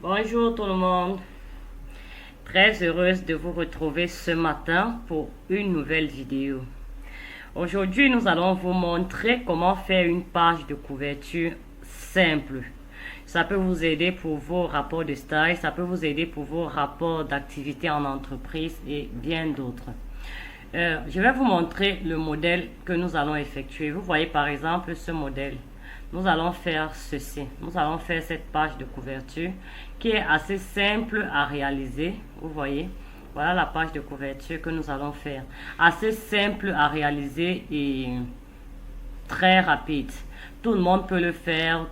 Bonjour tout le monde, très heureuse de vous retrouver ce matin pour une nouvelle vidéo. Aujourd'hui, nous allons vous montrer comment faire une page de couverture simple. Ça peut vous aider pour vos rapports de stage, ça peut vous aider pour vos rapports d'activité en entreprise et bien d'autres. Je vais vous montrer le modèle que nous allons effectuer. Vous voyez par exemple ce modèle. Nous allons faire ceci. Nous allons faire cette page de couverture qui est assez simple à réaliser. Vous voyez, voilà la page de couverture que nous allons faire. Assez simple à réaliser et très rapide. Tout le monde peut le faire.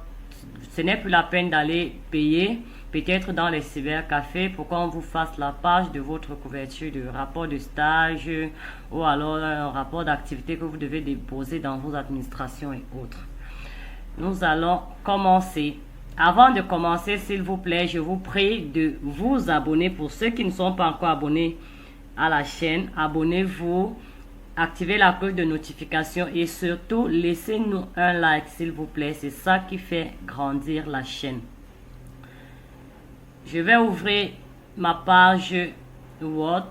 Ce n'est plus la peine d'aller payer peut-être dans les cybercafés pour qu'on vous fasse la page de votre couverture de rapport de stage ou alors un rapport d'activité que vous devez déposer dans vos administrations et autres. Nous allons commencer. Avant de commencer, s'il vous plaît, je vous prie de vous abonner. Pour ceux qui ne sont pas encore abonnés à la chaîne, abonnez-vous, activez la cloche de notification et surtout laissez-nous un like s'il vous plaît. C'est ça qui fait grandir la chaîne. Je vais ouvrir ma page Word,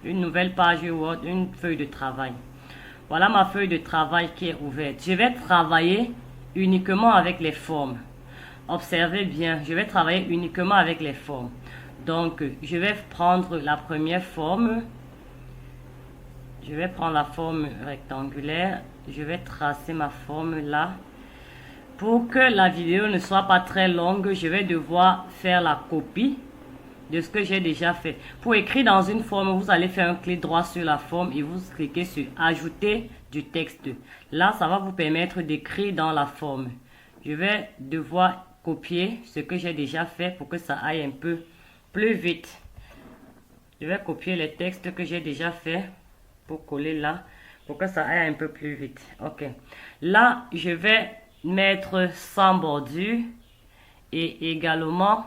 une nouvelle page Word, une feuille de travail. Voilà ma feuille de travail qui est ouverte. Je vais travailler uniquement avec les formes. Observez bien, je vais travailler uniquement avec les formes. Donc, je vais prendre la première forme. Je vais prendre la forme rectangulaire. Je vais tracer ma forme là. Pour que la vidéo ne soit pas très longue, je vais devoir faire la copie de ce que j'ai déjà fait. Pour écrire dans une forme, vous allez faire un clic droit sur la forme et vous cliquez sur ajouter du texte. Là, ça va vous permettre d'écrire dans la forme. Je vais devoir copier ce que j'ai déjà fait pour que ça aille un peu plus vite. Je vais copier les textes que j'ai déjà fait pour coller là pour que ça aille un peu plus vite. Ok. Là, je vais mettre sans bordure et également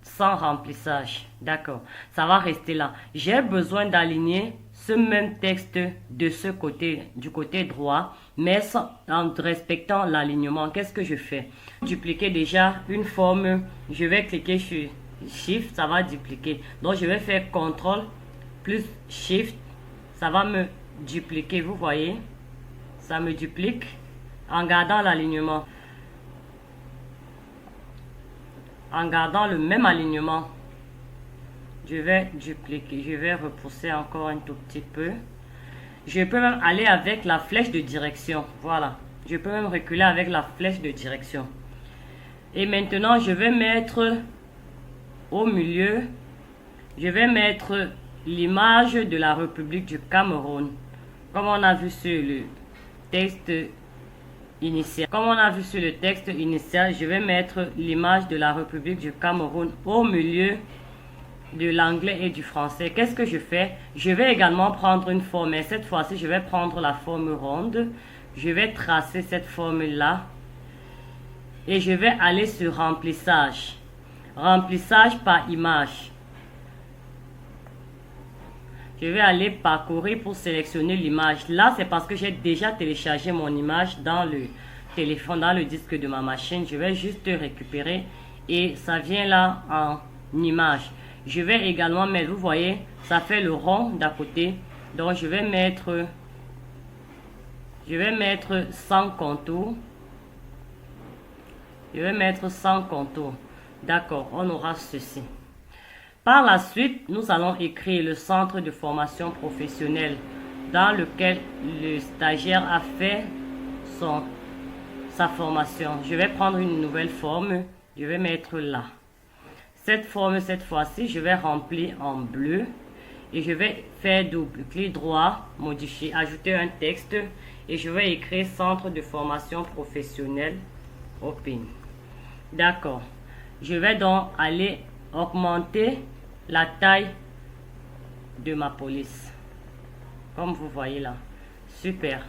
sans remplissage. D'accord. Ça va rester là. J'ai besoin d'aligner ce même texte de ce côté, du côté droit, mais en respectant l'alignement. Qu'est-ce que je fais? Dupliquer déjà une forme. Je vais cliquer sur Shift, ça va dupliquer. Donc, je vais faire CTRL plus Shift. Ça va me dupliquer, vous voyez? Ça me duplique en gardant l'alignement. En gardant le même alignement, je vais dupliquer, je vais repousser encore un tout petit peu. Je peux même aller avec la flèche de direction, voilà. Je peux même reculer avec la flèche de direction. Et maintenant, je vais mettre au milieu, je vais mettre l'image de la République du Cameroun. Comme on a vu sur le texte initial. Comme on a vu sur le texte initial, je vais mettre l'image de la République du Cameroun au milieu de l'anglais et du français. Qu'est-ce que je fais? Je vais également prendre une forme, mais cette fois-ci, je vais prendre la forme ronde. Je vais tracer cette forme-là et je vais aller sur remplissage. Remplissage par image. Je vais aller parcourir pour sélectionner l'image. Là, c'est parce que j'ai déjà téléchargé mon image dans le téléphone, dans le disque de ma machine. Je vais juste récupérer et ça vient là en image. Je vais également mettre, vous voyez, ça fait le rond d'à côté. Donc, je vais mettre sans contour. Je vais mettre sans contour. D'accord, on aura ceci. Par la suite, nous allons écrire le centre de formation professionnelle dans lequel le stagiaire a fait sa formation. Je vais prendre une nouvelle forme. Je vais mettre là. Cette forme, cette fois-ci, je vais remplir en bleu. Et je vais faire double clic droit, modifier, ajouter un texte. Et je vais écrire centre de formation professionnelle Open. D'accord. Je vais donc aller augmenter la taille de ma police. Comme vous voyez là. Super.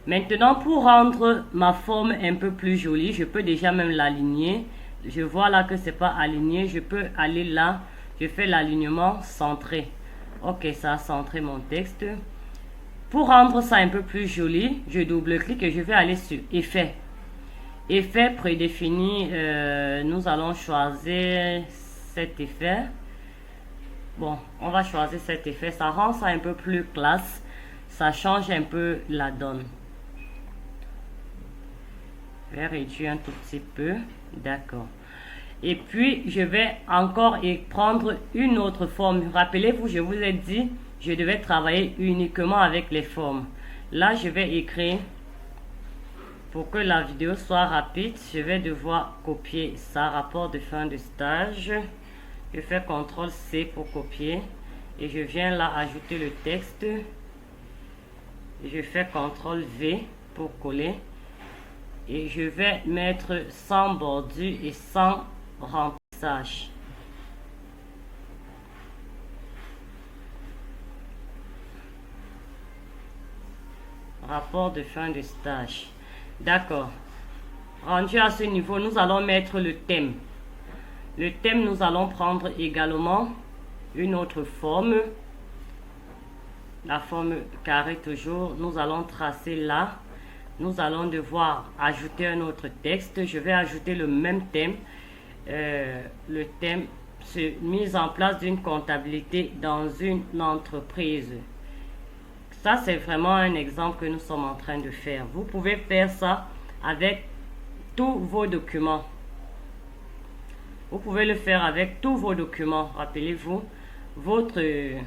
Maintenant, pour rendre ma forme un peu plus jolie, je peux déjà même l'aligner. Je vois là que c'est pas aligné. Je peux aller là. Je fais l'alignement centré. Ok, ça a centré mon texte. Pour rendre ça un peu plus joli, je double-clique et je vais aller sur Effet. Effet prédéfini, nous allons choisir cet effet. Bon, on va choisir cet effet. Ça rend ça un peu plus classe. Ça change un peu la donne. Je vais réduire un tout petit peu. D'accord. Et puis, je vais encore prendre une autre forme. Rappelez-vous, je vous ai dit, je devais travailler uniquement avec les formes. Là, je vais écrire, pour que la vidéo soit rapide, je vais devoir copier ça, rapport de fin de stage. Je fais CTRL-C pour copier. Et je viens là ajouter le texte. Je fais CTRL-V pour coller. Et je vais mettre sans bordure et sans remplissage. Rapport de fin de stage. D'accord. Rendu à ce niveau, nous allons mettre le thème. Le thème, nous allons prendre également une autre forme. La forme carré toujours. Nous allons tracer là. Nous allons devoir ajouter un autre texte. Je vais ajouter le même thème. Le thème, c'est mise en place d'une comptabilité dans une entreprise. Ça, c'est vraiment un exemple que nous sommes en train de faire. Vous pouvez faire ça avec tous vos documents. Vous pouvez le faire avec tous vos documents. Rappelez-vous, votre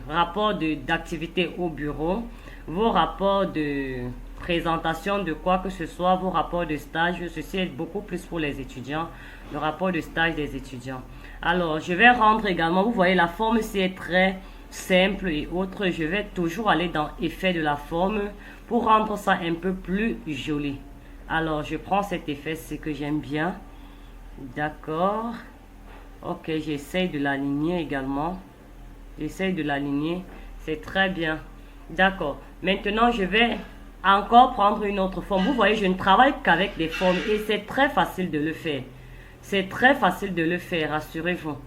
rapport d'activité au bureau, vos rapports de présentation de quoi que ce soit, vos rapports de stage. Ceci est beaucoup plus pour les étudiants, le rapport de stage des étudiants. Alors, je vais rendre également, vous voyez, la forme ici est très simple et autre. Je vais toujours aller dans effet de la forme pour rendre ça un peu plus joli. Alors, je prends cet effet, c'est que j'aime bien. D'accord. Ok, j'essaye de l'aligner également. J'essaye de l'aligner. C'est très bien. D'accord. Maintenant, je vais encore prendre une autre forme. Vous voyez, je ne travaille qu'avec des formes et c'est très facile de le faire. C'est très facile de le faire, rassurez-vous.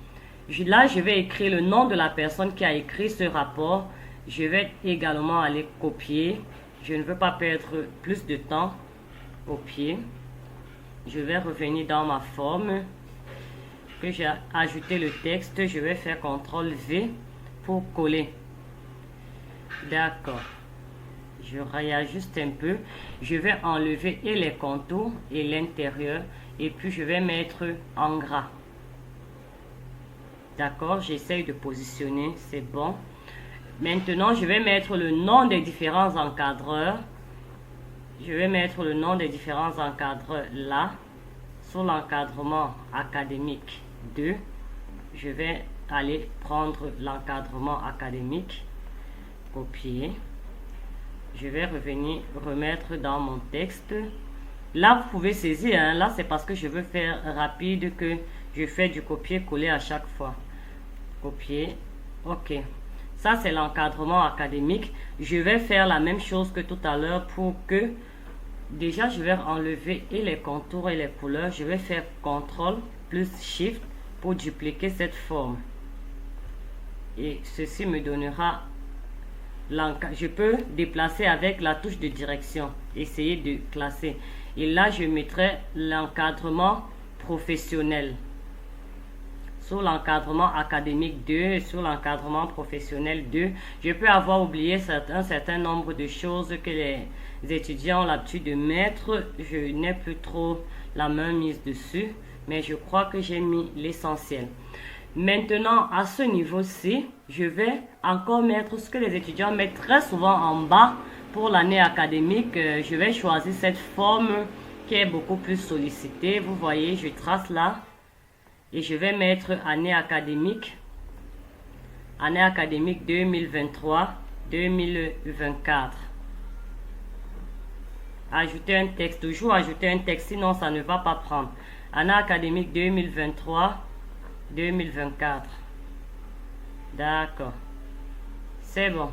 Là, je vais écrire le nom de la personne qui a écrit ce rapport. Je vais également aller copier. Je ne veux pas perdre plus de temps. Copier. Je vais revenir dans ma forme que j'ai ajouté le texte. Je vais faire CTRL-V pour coller. D'accord. Je réajuste un peu. Je vais enlever et les contours et l'intérieur. Et puis, je vais mettre en gras. D'accord, j'essaye de positionner, c'est bon. Maintenant, je vais mettre le nom des différents encadreurs. Je vais mettre le nom des différents encadreurs là, sur l'encadrement académique 2. Je vais aller prendre l'encadrement académique, copier. Je vais revenir, remettre dans mon texte. Là, vous pouvez saisir, hein. Là, c'est parce que je veux faire rapide que je fais du copier-coller à chaque fois. Copier, ok. Ça, c'est l'encadrement académique. Je vais faire la même chose que tout à l'heure pour que... Déjà, je vais enlever et les contours et les couleurs. Je vais faire CTRL plus SHIFT pour dupliquer cette forme. Et ceci me donnera... Je peux déplacer avec la touche de direction. Essayer de classer. Et là, je mettrai l'encadrement professionnel. Sur l'encadrement académique 2 et sur l'encadrement professionnel 2, je peux avoir oublié un certain nombre de choses que les étudiants ont l'habitude de mettre. Je n'ai plus trop la main mise dessus, mais je crois que j'ai mis l'essentiel. Maintenant, à ce niveau-ci, je vais encore mettre ce que les étudiants mettent très souvent en bas pour l'année académique. Je vais choisir cette forme qui est beaucoup plus sollicitée. Vous voyez, je trace là. Et je vais mettre année académique 2023-2024. Ajouter un texte, toujours ajouter un texte, sinon ça ne va pas prendre. Année académique 2023-2024. D'accord. C'est bon.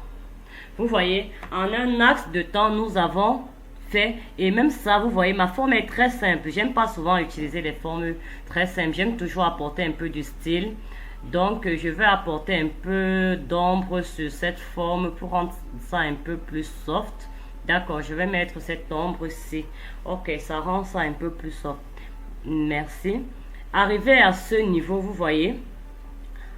Vous voyez, en un axe de temps, nous avons fait, et même ça, vous voyez, ma forme est très simple. J'aime pas souvent utiliser les formes très simples. J'aime toujours apporter un peu du style. Donc, je vais apporter un peu d'ombre sur cette forme pour rendre ça un peu plus soft, D'accord, je vais mettre cette ombre-ci. Ok, ça rend ça un peu plus soft. Merci. Arrivé à ce niveau, vous voyez,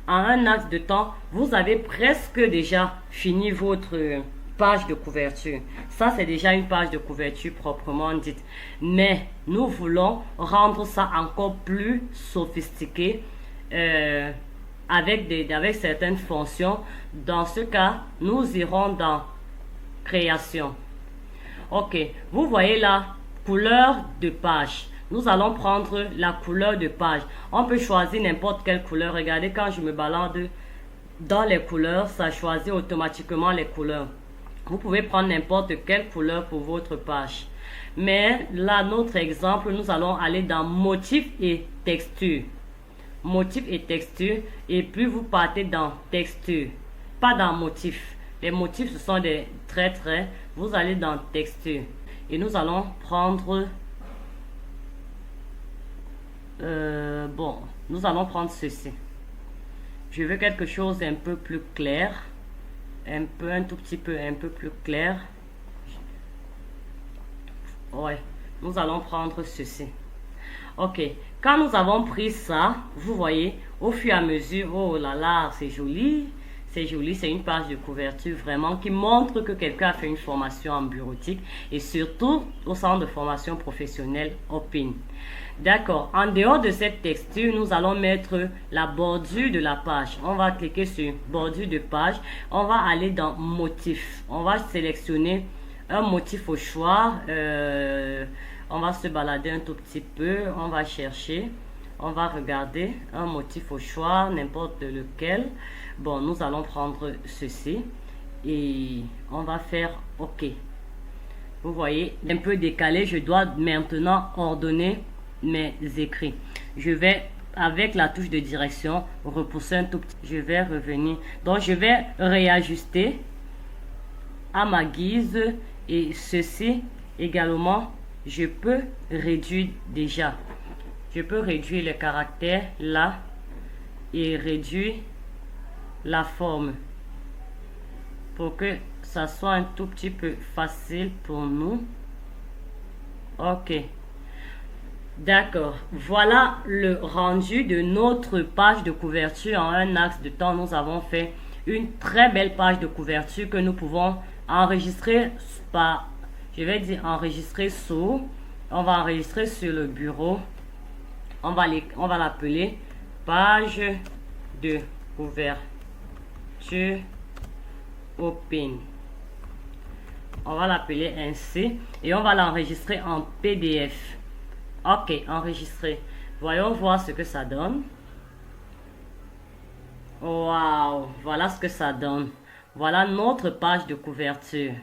en un axe de temps, vous avez presque déjà fini votre page de couverture. Ça, c'est déjà une page de couverture proprement dite. Mais nous voulons rendre ça encore plus sophistiqué avec certaines fonctions. Dans ce cas, nous irons dans création. Ok, vous voyez la couleur de page. Nous allons prendre la couleur de page. On peut choisir n'importe quelle couleur. Regardez, quand je me balade dans les couleurs, ça choisit automatiquement les couleurs. Vous pouvez prendre n'importe quelle couleur pour votre page. Mais là, notre exemple, nous allons aller dans motif et texture. Motif et texture. Et puis, vous partez dans texture. Pas dans motif. Les motifs, ce sont des traits. Vous allez dans texture. Et nous allons prendre... nous allons prendre ceci. Je veux quelque chose un peu plus clair. Un tout petit peu, un peu plus clair. Ouais. Nous allons prendre ceci. Ok. Quand nous avons pris ça, vous voyez, au fur et à mesure, oh là là, c'est joli. C'est joli, c'est une page de couverture vraiment qui montre que quelqu'un a fait une formation en bureautique et surtout au centre de formation professionnelle Open. D'accord, en dehors de cette texture, nous allons mettre la bordure de la page. On va cliquer sur bordure de page, on va aller dans motif. On va sélectionner un motif au choix. On va se balader un tout petit peu, on va chercher. On va regarder un motif au choix, n'importe lequel. Bon, nous allons prendre ceci et on va faire OK. Vous voyez, un peu décalé, je dois maintenant ordonner mes écrits. Je vais, avec la touche de direction, repousser un tout petit. Je vais revenir. Donc, je vais réajuster à ma guise et ceci également, je peux réduire déjà. Je peux réduire les caractères là et réduire la forme pour que ça soit un tout petit peu facile pour nous. Ok, d'accord, voilà le rendu de notre page de couverture en un axe de temps. Nous avons fait une très belle page de couverture que nous pouvons enregistrer par, je vais dire enregistrer sur, on va enregistrer sur le bureau. On va l'appeler page de couverture Open. On va l'appeler ainsi et on va l'enregistrer en PDF. Ok, enregistrer. Voyons voir ce que ça donne. Waouh, voilà ce que ça donne. Voilà notre page de couverture.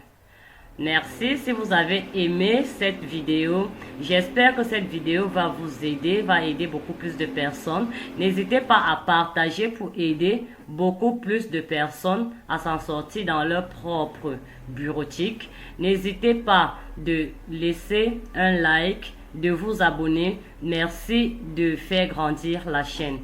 Merci si vous avez aimé cette vidéo. J'espère que cette vidéo va vous aider, va aider beaucoup plus de personnes. N'hésitez pas à partager pour aider beaucoup plus de personnes à s'en sortir dans leur propre bureautique. N'hésitez pas de laisser un like, de vous abonner. Merci de faire grandir la chaîne.